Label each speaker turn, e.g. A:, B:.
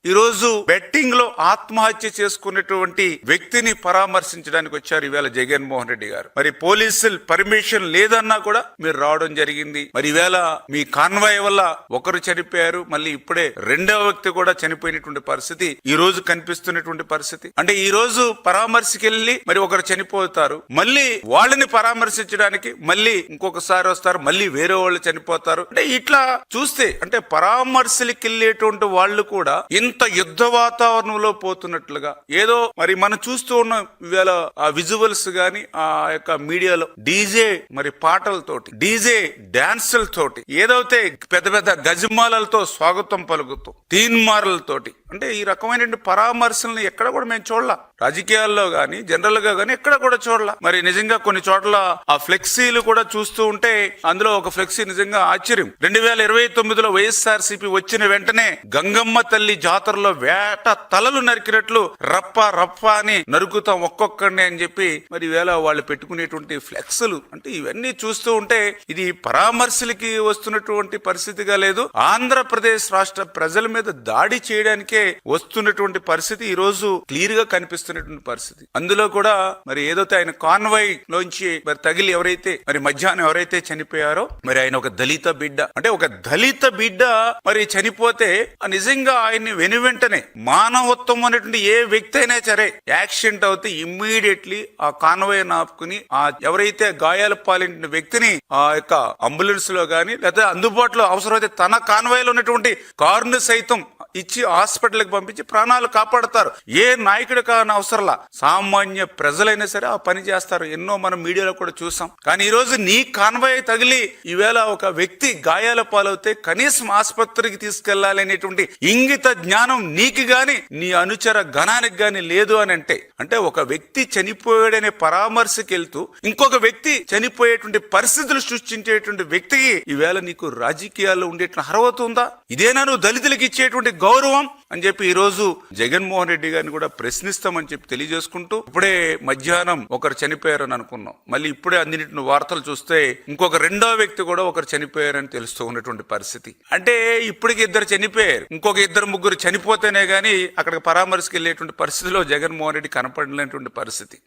A: ఈ రోజు బెట్టింగ్ లో ఆత్మహత్య చేసుకున్నటువంటి వ్యక్తిని పరామర్శించడానికి వచ్చారు ఈవేళ జగన్మోహన్ రెడ్డి గారు. మరి పోలీసులు పర్మిషన్ లేదన్నా కూడా మీరు రావడం జరిగింది. మరి ఈవేళ మీ కాన్వాయ్ వల్ల ఒకరు చనిపోయారు, మళ్ళీ ఇప్పుడే రెండవ వ్యక్తి కూడా చనిపోయినటువంటి పరిస్థితి ఈ రోజు కనిపిస్తున్నటువంటి పరిస్థితి. అంటే ఈ రోజు పరామర్శకి వెళ్ళి మరి ఒకరు చనిపోతారు, మళ్ళీ వాళ్ళని పరామర్శించడానికి మళ్ళీ ఇంకొకసారి వస్తారు, మళ్ళీ వేరే వాళ్ళు చనిపోతారు. అంటే ఇట్లా చూస్తే అంటే పరామర్శలకి వెళ్ళేటువంటి వాళ్ళు కూడా ఇంత యుద్ధ వాతావరణంలో పోతున్నట్లుగా ఏదో మరి మనం చూస్తూ ఉన్నాం. ఇవాళ ఆ విజువల్స్ గాని ఆ యొక్క మీడియాలో డీజే మరి పాటలతోటి, డీజే డాన్సులతోటి, ఏదైతే పెద్ద పెద్ద గజమాలతో స్వాగతం పలుకుతూ తీన్మార్లతోటి, అంటే ఈ రకమైన పరామర్శలను ఎక్కడ కూడా మేము చూడలా. రాజకీయాల్లో గాని జనరల్ గా గాని ఎక్కడ కూడా చూడలా. మరి నిజంగా కొన్ని చోట్ల ఆ ఫ్లెక్సీలు కూడా చూస్తూ ఉంటే అందులో ఒక ఫ్లెక్సీ నిజంగా ఆశ్చర్యం. 2029లో వైఎస్ఆర్సీపీ వచ్చిన వెంటనే గంగమ్మ తల్లి జాతరలో వేట తలలు నరికినట్లు రప్ప రప్ప అని నరుకుతాం ఒక్కొక్కడిని అని చెప్పి మరి వేళ వాళ్ళు పెట్టుకునేటువంటి ఫ్లెక్స్లు, అంటే ఇవన్నీ చూస్తూ ఉంటే ఇది పరామర్శలకి వస్తున్నటువంటి పరిస్థితిగా లేదు, ఆంధ్రప్రదేశ్ రాష్ట్ర ప్రజల మీద దాడి చేయడానికే వస్తున్నటువంటి పరిస్థితి ఈ రోజు క్లియర్ గా కనిపిస్తున్నటువంటి పరిస్థితి. అందులో కూడా మరి ఏదైతే ఆయన కాన్వాయ్ లోంచి మరి తగిలి ఎవరైతే మరి మధ్యాహ్నం ఎవరైతే చనిపోయారో మరి ఆయన ఒక దళిత బిడ్డ, అంటే ఒక దళిత బిడ్డ మరి చనిపోతే నిజంగా ఆయన్ని వెనువెంటనే మానవత్వం అనేటువంటి ఏ వ్యక్తి అయినా సరే యాక్సిడెంట్ అవుతే ఇమ్మీడియట్లీ ఆ కాన్వాయ్ ఆపుకుని ఆ ఎవరైతే గాయాల పాలిన వ్యక్తిని ఆ యొక్క అంబులెన్స్ లో గాని లేదా అందుబాటులో అవసరమైతే తన కాన్వాయ్ లో ఉన్నటువంటి కారును సైతం ఇచ్చి హాస్పిటల్కి పంపించి ప్రాణాలు కాపాడతారు. ఏ నాయకుడు కాని అవసరంలా సామాన్య ప్రజలైనా సరే ఆ పని చేస్తారు. ఎన్నో మనం మీడియాలో కూడా చూసాం. కానీ ఈ రోజు నీ కాన్వాయ్ తగిలి ఈవేళ ఒక వ్యక్తి గాయాల పాలవుతే కనీసం ఆసుపత్రికి తీసుకెళ్లాలి అనేటువంటి ఇంగిత జ్ఞానం నీకు గాని నీ అనుచర గణానికి గాని లేదు అని అంటే ఒక వ్యక్తి చనిపోయాడనే పరామర్శకి వెళ్తూ ఇంకొక వ్యక్తి చనిపోయేటువంటి పరిస్థితులు సృష్టించేటువంటి వ్యక్తికి ఈవేళ నీకు రాజకీయాల్లో ఉండేటువంటి అర్హత ఉందా? ఇదేనా నువ్వు దళితులకు ఇచ్చేటువంటి గౌరవం అని చెప్పి ఈ రోజు జగన్మోహన్ రెడ్డి గారిని కూడా ప్రశ్నిస్తామని చెప్పి తెలియజేసుకుంటూ, ఇప్పుడే మధ్యాహ్నం ఒకరు చనిపోయారని అనుకున్నాం, మళ్ళీ ఇప్పుడే అందినటువంటి వార్తలు చూస్తే ఇంకొక రెండో వ్యక్తి కూడా ఒకరు చనిపోయారని తెలుస్తూ ఉన్నటువంటి పరిస్థితి. అంటే ఇప్పటికి ఇద్దరు చనిపోయారు, ఇంకొక ఇద్దరు ముగ్గురు చనిపోతేనే గానీ అక్కడికి పరామర్శకి వెళ్ళేటువంటి పరిస్థితిలో జగన్మోహన్ రెడ్డి కనపడలేనటువంటి పరిస్థితి.